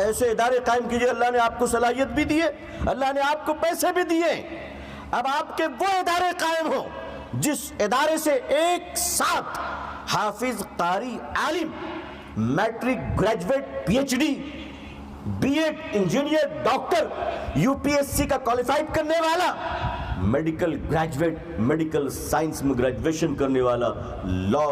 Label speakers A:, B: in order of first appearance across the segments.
A: ایسے ادارے قائم کیجئے. اللہ نے آپ کو صلاحیت بھی دی ہے, اللہ نے آپ کو پیسے بھی دیے. اب آپ کے وہ ادارے قائم ہوں جس ادارے سے ایک ساتھ حافظ, قاری, عالم, matric, graduate, P H D, B Ed, engineer, doctor, U P S C کا کوالیفائڈ کرنے والا, میڈیکل گریجویٹ, میڈیکل سائنس میں گریجویشن کرنے والا, لا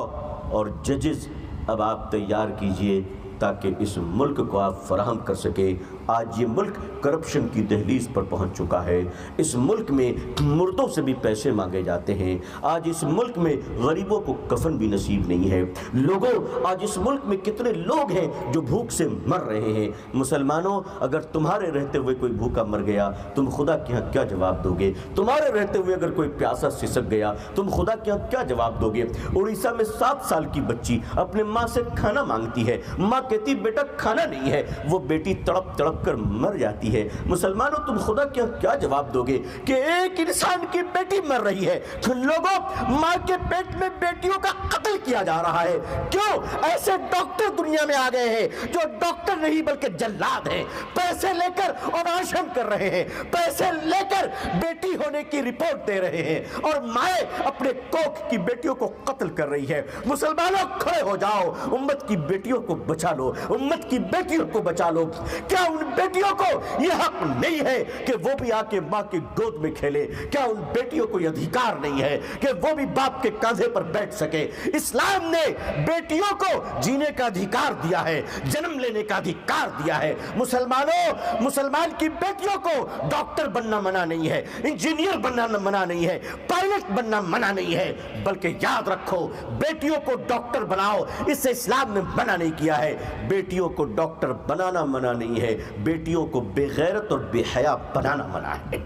A: اور ججز اب آپ تیار کیجئے تاکہ اس ملک کو آپ فراہم کر سکے. آج یہ ملک کرپشن کی دہلیز پر پہنچ چکا ہے. اس ملک میں مردوں سے بھی پیسے مانگے جاتے ہیں. آج اس ملک میں غریبوں کو کفن بھی نصیب نہیں ہے. لوگوں, آج اس ملک میں کتنے لوگ ہیں جو بھوک سے مر رہے ہیں. مسلمانوں, اگر تمہارے رہتے ہوئے کوئی بھوکا مر گیا تم خدا کے ہاں کیا جواب دو گے؟ تمہارے رہتے ہوئے اگر کوئی پیاسا سسک گیا تم خدا کے ہاں کیا جواب دو گے؟ اڑیسہ میں 7 سال کی بچی اپنے ماں سے کھانا مانگتی ہے, ماں کہتی بیٹا کھانا نہیں ہے, وہ بیٹی تڑپ تڑپ کر مر جاتی ہے. مسلمانوں, تم خدا کیا جواب دو گے کہ ایک انسان کی بیٹی مر رہی ہے؟ لوگوں, ماں کے پیٹ میں بیٹیوں کا قتل کیا جا رہا ہے. کیوں؟ ایسے ڈاکٹر دنیا میں آ گئے ہیں جو ڈاکٹر نہیں بلکہ جلاد ہیں. پیسے لے کر آپریشن کر رہے ہیں, پیسے لے کر بیٹی ہونے کی رپورٹ دے رہے ہیں, اور مائیں اپنے کوکھ کی بیٹیوں کو قتل کر رہی ہے. مسلمانوں, کھڑے ہو جاؤ, امت کی بیٹیوں کو بچا لو, امت کی بیٹیوں کو بچا لو. کیا ان بیٹیوں کو یہ حق نہیں ہے کہ وہ بھی آ کے ماں کی گود میں کھیلے؟ کیا ان بیٹیوں کو یہ ادھیکار نہیں ہے کہ وہ بھی باپ کے کاندھے پر بیٹھ سکے؟ اسلام نے بیٹیوں کو جینے کا ادھیکار دیا ہے, جنم لینے کا ادھیکار دیا ہے. مسلمانوں, مسلمان کی بیٹیوں کو ڈاکٹر بننا منع نہیں ہے, انجینئر بننا منع نہیں ہے, پائلٹ بننا منع نہیں ہے, بلکہ یاد رکھو بیٹیوں کو ڈاکٹر بناؤ. اس سے اسلام نے منع نہیں کیا ہے. بیٹیوں کو ڈاکٹر بنانا منع نہیں ہے, بیٹیوں کو بے غیرت اور بے حیا بنانا منع ہے.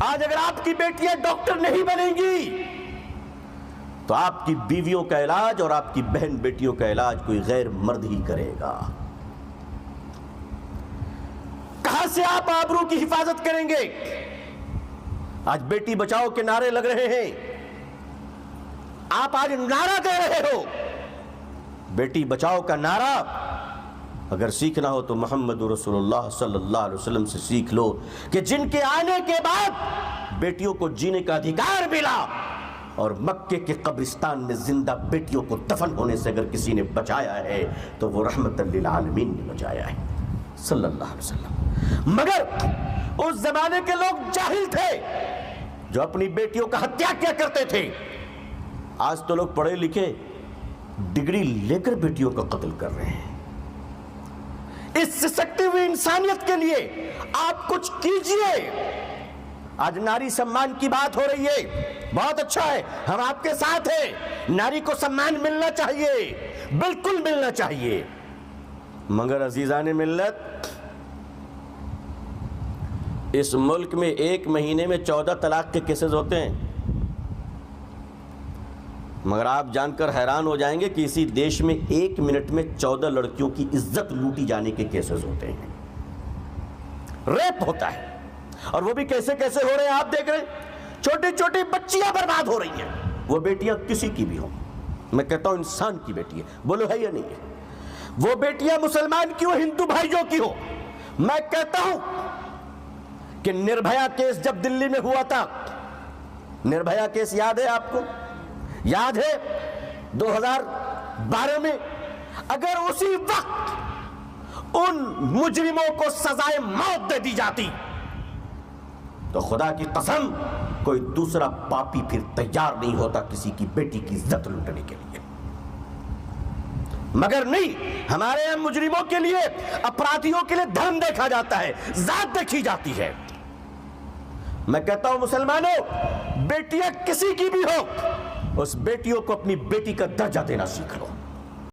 A: آج اگر آپ کی بیٹیاں ڈاکٹر نہیں بنیں گی تو آپ کی بیویوں کا علاج اور آپ کی بہن بیٹیوں کا علاج کوئی غیر مرد ہی کرے گا. کہاں سے آپ آبرو کی حفاظت کریں گے؟ آج بیٹی بچاؤ کے نعرے لگ رہے ہیں, آپ آج نعرہ دے رہے ہو. بیٹی بچاؤ کا نعرہ اگر سیکھنا ہو تو محمد رسول اللہ صلی اللہ علیہ وسلم سے سیکھ لو کہ جن کے آنے کے بعد بیٹیوں کو جینے کا ادھیکار ملا, اور مکے کے قبرستان میں زندہ بیٹیوں کو دفن ہونے سے اگر کسی نے بچایا ہے تو وہ رحمت للعالمین نے بچایا ہے صلی اللہ علیہ وسلم. مگر اس زمانے کے لوگ جاہل تھے جو اپنی بیٹیوں کا ہتیا کیا کرتے تھے. آج تو لوگ پڑھے لکھے ڈگری لے کر بیٹیوں کا قتل کر رہے ہیں. اس سسکتی ہوئی انسانیت کے لیے آپ کچھ کیجئے. آج ناری سمان کی بات ہو رہی ہے, بہت اچھا ہے, ہم آپ کے ساتھ ہیں. ناری کو سمان ملنا چاہیے, بالکل ملنا چاہیے. مگر عزیزان ملت, اس ملک میں ایک مہینے میں 14 طلاق کے کیسز ہوتے ہیں. مگر آپ جان کر حیران ہو جائیں گے کہ اسی دیش میں 1 منٹ میں 14 لڑکیوں کی عزت لوٹی جانے کے کیسز ہوتے ہیں. ریپ ہوتا ہے, اور وہ بھی کیسے کیسے ہو رہے ہیں آپ دیکھ رہے ہیں. چھوٹی چھوٹی بچیاں برباد ہو رہی ہیں, وہ بیٹیاں کسی کی بھی ہوں. میں کہتا ہوں انسان کی بیٹی ہے, بولو ہے یا نہیں ہے. وہ بیٹیاں مسلمان کی ہو, ہندو بھائیوں کی ہو. میں کہتا ہوں کہ نربھیا کیس جب دلی میں ہوا تھا, نربھیا کیس یاد ہے آپ کو؟ یاد ہے 2012 میں, اگر اسی وقت ان مجرموں کو سزائے موت دے دی جاتی تو خدا کی قسم کوئی دوسرا پاپی پھر تیار نہیں ہوتا کسی کی بیٹی کی عزت لوٹنے کے لیے. مگر نہیں, ہمارے یہاں مجرموں کے لیے, اپرادھیوں کے لیے دھرم دیکھا جاتا ہے, ذات دیکھی جاتی ہے. میں کہتا ہوں مسلمانوں, بیٹیاں کسی کی بھی ہو, اس بیٹیوں کو اپنی بیٹی کا درجہ دینا سیکھ لو.